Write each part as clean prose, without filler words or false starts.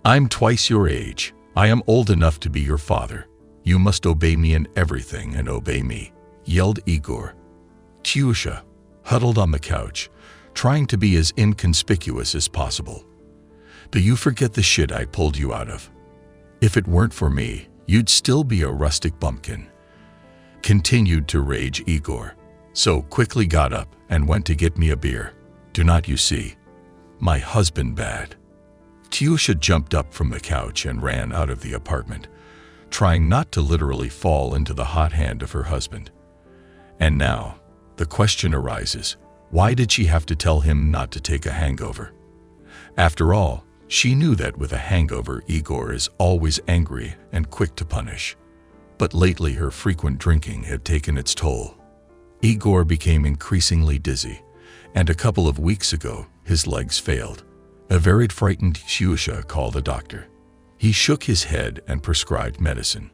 I'm twice your age. I am old enough to be your father. You must obey me in everything and obey me," yelled Igor. Ksyusha, huddled on the couch, trying to be as inconspicuous as possible. "Do you forget the shit I pulled you out of? If it weren't for me, you'd still be a rustic bumpkin," continued to rage Igor, so quickly got up and went to get me a beer. "Do not you see? My husband bad." Ksyusha jumped up from the couch and ran out of the apartment, trying not to literally fall into the hot hand of her husband. And now, the question arises, why did she have to tell him not to take a hangover? After all, she knew that with a hangover, Igor is always angry and quick to punish. But lately her frequent drinking had taken its toll. Igor became increasingly dizzy, and a couple of weeks ago, his legs failed. A very frightened Ksyusha called a doctor. He shook his head and prescribed medicine.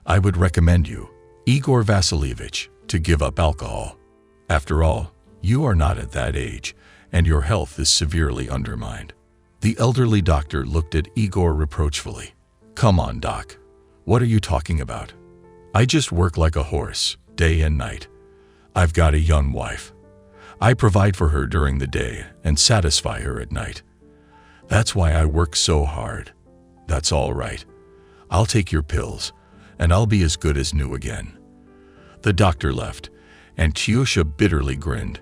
"I would recommend you, Igor Vasilievich, to give up alcohol. After all, you are not at that age, and your health is severely undermined." The elderly doctor looked at Igor reproachfully. "Come on, doc. What are you talking about? I just work like a horse, day and night. I've got a young wife. I provide for her during the day and satisfy her at night. That's why I work so hard. That's all right. I'll take your pills, and I'll be as good as new again." The doctor left, and Ksyusha bitterly grinned.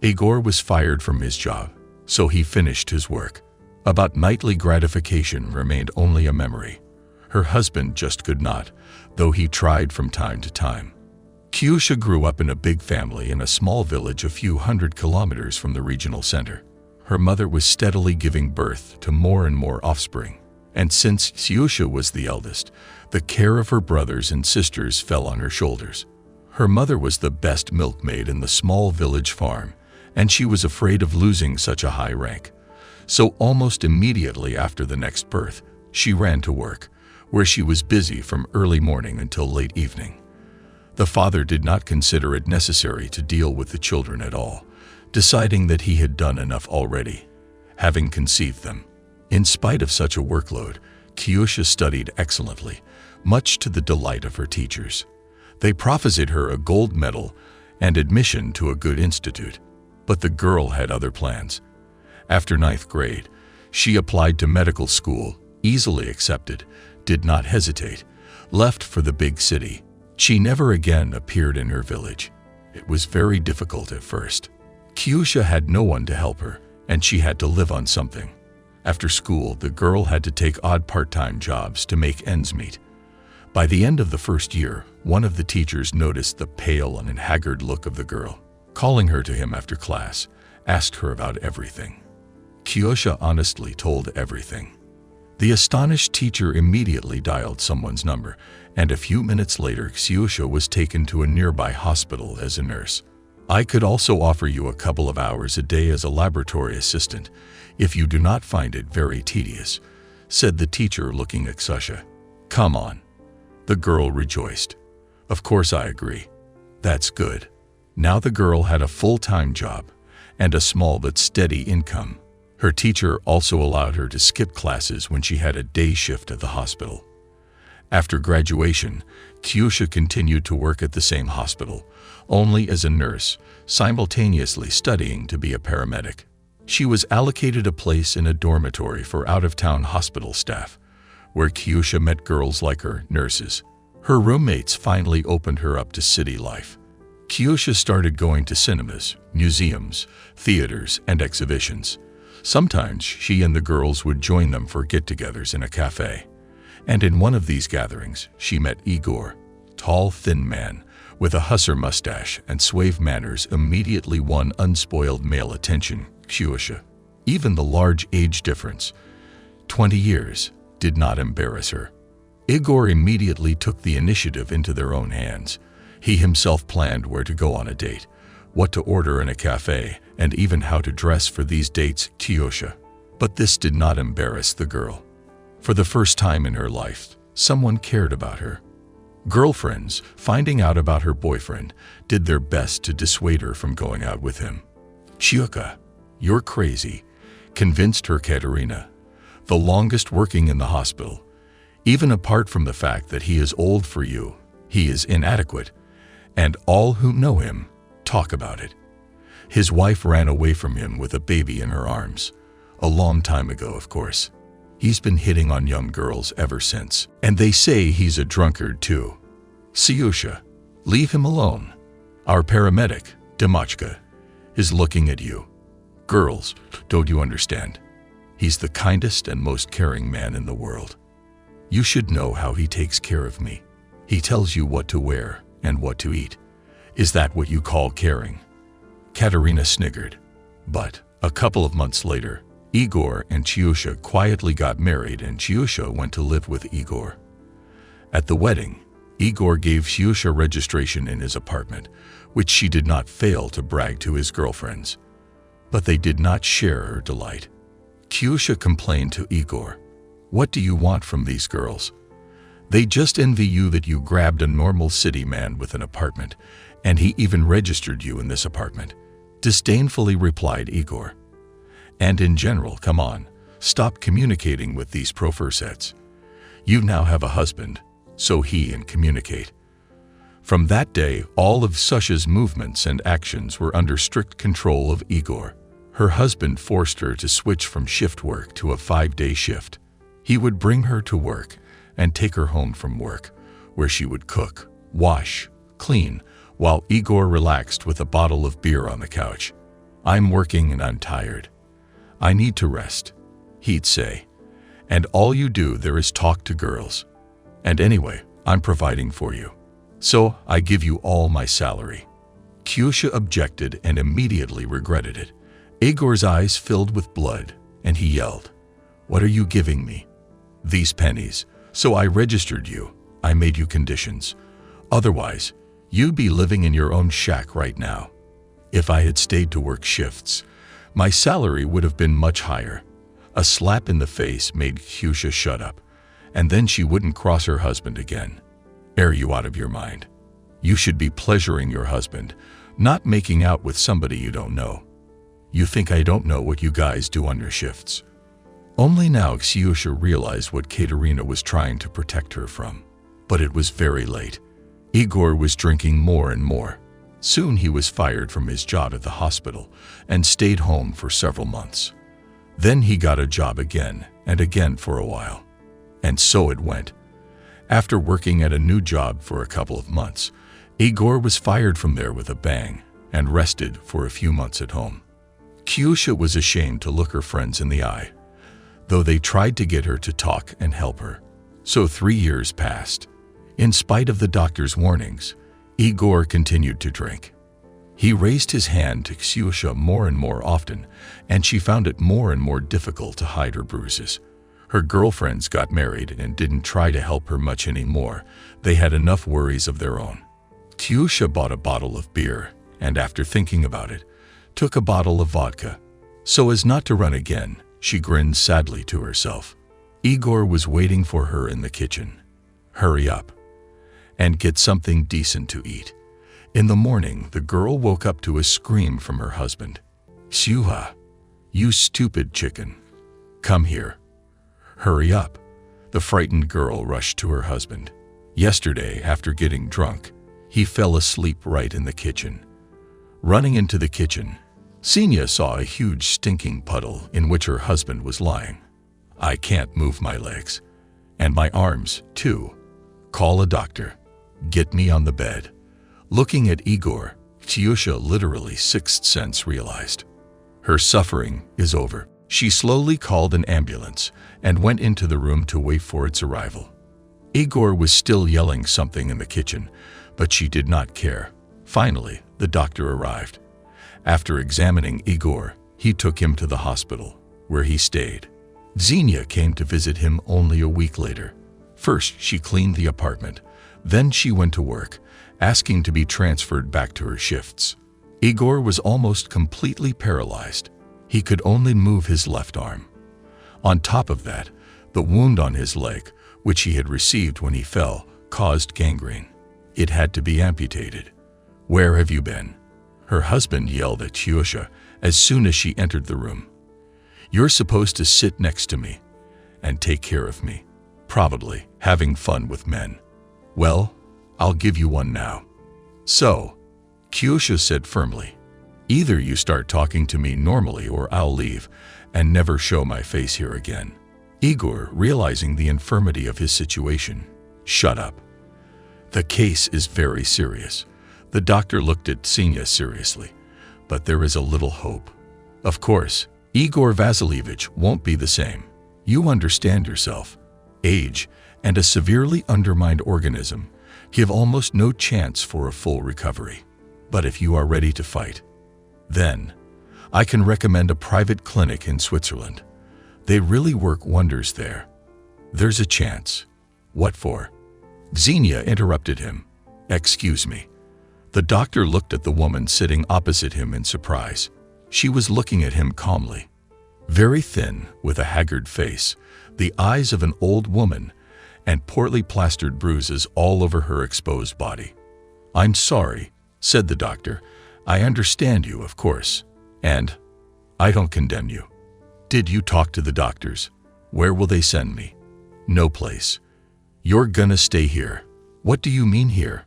Igor was fired from his job, so he finished his work. About nightly gratification remained only a memory. Her husband just could not, though he tried from time to time. Ksyusha grew up in a big family in a small village a few hundred kilometers from the regional center. Her mother was steadily giving birth to more and more offspring, and since Ksyusha was the eldest, the care of her brothers and sisters fell on her shoulders. Her mother was the best milkmaid in the small village farm, and she was afraid of losing such a high rank. So almost immediately after the next birth, she ran to work, where she was busy from early morning until late evening. The father did not consider it necessary to deal with the children at all, deciding that he had done enough already, having conceived them. In spite of such a workload, Ksyusha studied excellently, much to the delight of her teachers. They prophesied her a gold medal and admission to a good institute. But the girl had other plans. After 9th grade, she applied to medical school, easily accepted, did not hesitate, left for the big city. She never again appeared in her village. It was very difficult at first. Ksyusha had no one to help her, and she had to live on something. After school, the girl had to take odd part-time jobs to make ends meet. By the end of the first year, one of the teachers noticed the pale and haggard look of the girl. Calling her to him after class, asked her about everything. Ksyusha honestly told everything. The astonished teacher immediately dialed someone's number, and a few minutes later Ksyusha was taken to a nearby hospital as a nurse. "I could also offer you a couple of hours a day as a laboratory assistant, if you do not find it very tedious," said the teacher, looking at Ksyusha. "Come on." The girl rejoiced. "Of course I agree. That's good." Now the girl had a full-time job and a small but steady income. Her teacher also allowed her to skip classes when she had a day shift at the hospital. After graduation, Ksyusha continued to work at the same hospital, only as a nurse, simultaneously studying to be a paramedic. She was allocated a place in a dormitory for out-of-town hospital staff, where Ksyusha met girls like her, nurses. Her roommates finally opened her up to city life. Ksyusha started going to cinemas, museums, theaters, and exhibitions. Sometimes she and the girls would join them for get-togethers in a cafe. And in one of these gatherings, she met Igor. Tall, thin man, with a hussar mustache and suave manners, immediately won unspoiled male attention. Ksyusha. Even the large age difference, 20 years, did not embarrass her. Igor immediately took the initiative into their own hands. He himself planned where to go on a date, what to order in a cafe, and even how to dress for these dates. Ksyusha. But this did not embarrass the girl. For the first time in her life, someone cared about her. Girlfriends, finding out about her boyfriend, did their best to dissuade her from going out with him. "Ksyusha, you're crazy," convinced her Katerina. the longest working in the hospital. Even apart from the fact that he is old for you, he is inadequate, and all who know him talk about it. His wife ran away from him with a baby in her arms. A long time ago, of course. He's been hitting on young girls ever since, and they say he's a drunkard too. Ksyusha, leave him alone. Our paramedic, Demachka, is looking at you. Girls, don't you understand? He's the kindest and most caring man in the world. You should know how he takes care of me. He tells you what to wear and what to eat. Is that what you call caring? Katerina sniggered. But a couple of months later, Igor and Ksyusha quietly got married, and Ksyusha went to live with Igor. At the wedding, Igor gave Ksyusha registration in his apartment, which she did not fail to brag to his girlfriends. But they did not share her delight. Ksyusha complained to Igor, "What do you want from these girls? They just envy you that you grabbed a normal city man with an apartment, and he even registered you in this apartment," disdainfully replied Igor. "And in general, come on, stop communicating with these profirsets. You now have a husband, so he and communicate." From that day, all of Ksyusha's movements and actions were under strict control of Igor. Her husband forced her to switch from shift work to a 5-day shift. He would bring her to work and take her home from work, where she would cook, wash, clean, while Igor relaxed with a bottle of beer on the couch. "I'm working and I'm tired. I need to rest," he'd say. "And all you do there is talk to girls. And anyway, I'm providing for you, so I give you all my salary." Ksyusha objected and immediately regretted it. Igor's eyes filled with blood, and he yelled, "What are you giving me?" "These pennies. So I registered you. I made you conditions. Otherwise, you'd be living in your own shack right now. If I had stayed to work shifts, my salary would have been much higher." A slap in the face made Ksyusha shut up, and then she wouldn't cross her husband again. "Are you out of your mind? You should be pleasuring your husband, not making out with somebody you don't know. You think I don't know what you guys do on your shifts?" Only now Ksyusha realized what Katerina was trying to protect her from. But it was very late. Igor was drinking more and more. Soon he was fired from his job at the hospital and stayed home for several months. Then he got a job again and again for a while. And so it went. After working at a new job for a couple of months, Igor was fired from there with a bang and rested for a few months at home. Ksyusha was ashamed to look her friends in the eye, though they tried to get her to talk and help her. So 3 years passed. In spite of the doctor's warnings, Igor continued to drink. He raised his hand to Ksyusha more and more often, and she found it more and more difficult to hide her bruises. Her girlfriends got married and didn't try to help her much anymore. They had enough worries of their own. Ksyusha bought a bottle of beer, and after thinking about it, took a bottle of vodka. So as not to run again, she grinned sadly to herself. Igor was waiting for her in the kitchen. "Hurry up and get something decent to eat." In the morning, the girl woke up to a scream from her husband. "Ksyusha, you stupid chicken. Come here. Hurry up." The frightened girl rushed to her husband. Yesterday, after getting drunk, he fell asleep right in the kitchen. Running into the kitchen, Ksenia saw a huge stinking puddle in which her husband was lying. "I can't move my legs. And my arms, too. Call a doctor. Get me on the bed." Looking at Igor, Ksyusha literally sixth sense realized. Her suffering is over. She slowly called an ambulance and went into the room to wait for its arrival. Igor was still yelling something in the kitchen, but she did not care. Finally, the doctor arrived. After examining Igor, he took him to the hospital, where he stayed. Ksenia came to visit him only a week later. First, she cleaned the apartment. Then she went to work, asking to be transferred back to her shifts. Igor was almost completely paralyzed. He could only move his left arm. On top of that, the wound on his leg, which he had received when he fell, caused gangrene. It had to be amputated. "Where have you been?" her husband yelled at Ksyusha as soon as she entered the room. "You're supposed to sit next to me, and take care of me. Probably having fun with men. Well, I'll give you one now. So, Ksyusha said firmly, either you start talking to me normally or I'll leave and never show my face here again. Igor, realizing the infirmity of his situation, shut up. The case is very serious. The doctor looked at Ksyusha seriously, but there is a little hope. Of course, Igor Vasilievich won't be the same. You understand yourself. Age and a severely undermined organism give almost no chance for a full recovery. But if you are ready to fight, then I can recommend a private clinic in Switzerland. They really work wonders there. There's a chance. What for? Xenia interrupted him. Excuse me. The doctor looked at the woman sitting opposite him in surprise. She was looking at him calmly. Very thin, with a haggard face, the eyes of an old woman, and poorly plastered bruises all over her exposed body. I'm sorry, said the doctor. I understand you, of course, and I don't condemn you. Did you talk to the doctors? Where will they send me? No place. You're gonna stay here. What do you mean here?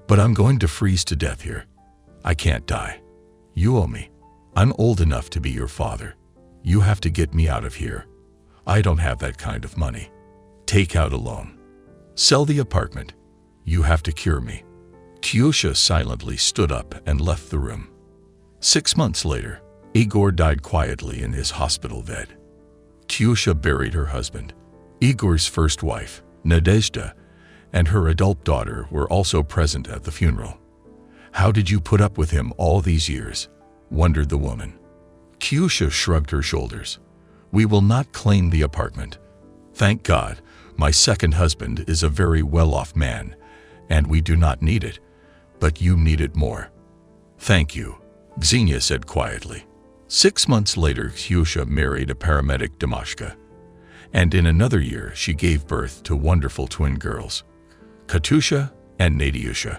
But I'm going to freeze to death here. I can't die. You owe me. I'm old enough to be your father. You have to get me out of here. I don't have that kind of money. Take out a loan. Sell the apartment. You have to cure me. Ksyusha silently stood up and left the room. 6 months later, Igor died quietly in his hospital bed. Ksyusha buried her husband. Igor's first wife, Nadezhda, and her adult daughter were also present at the funeral. How did you put up with him all these years? Wondered the woman. Ksyusha shrugged her shoulders. We will not claim the apartment. Thank God, my second husband is a very well-off man, and we do not need it, but you need it more. Thank you, Xenia said quietly. 6 months later, Ksyusha married a paramedic Damashka, and in another year she gave birth to wonderful twin girls, Ksyusha and Nadyusha.